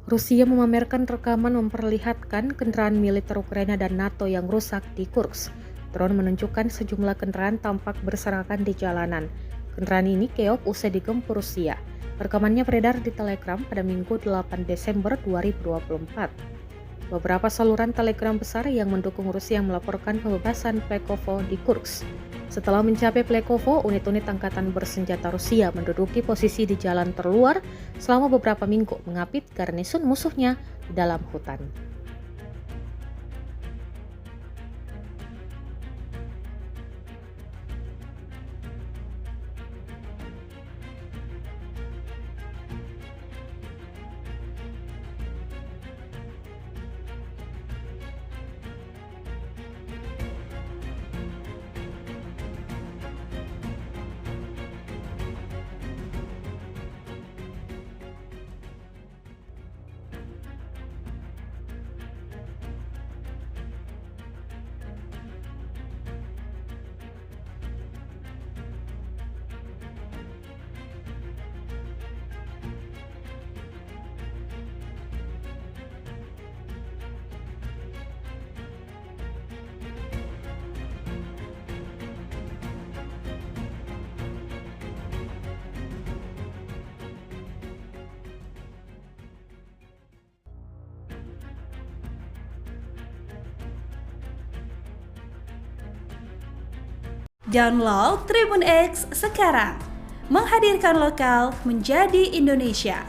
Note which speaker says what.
Speaker 1: Rusia memamerkan rekaman memperlihatkan kendaraan militer Ukraina dan NATO yang rusak di Kursk. Drone menunjukkan sejumlah kendaraan tampak berserakan di jalanan. Kendaraan ini keok usai digempur Rusia. Rekamannya beredar di Telegram pada Minggu 8 Desember 2024. Beberapa saluran Telegram besar yang mendukung Rusia melaporkan pembebasan Plekhovo di Kursk. Setelah mencapai Plekhovo, unit-unit angkatan bersenjata Rusia menduduki posisi di jalan terluar selama beberapa minggu mengapit garnison musuhnya di dalam hutan.
Speaker 2: Download Tribun X sekarang, menghadirkan lokal menjadi Indonesia.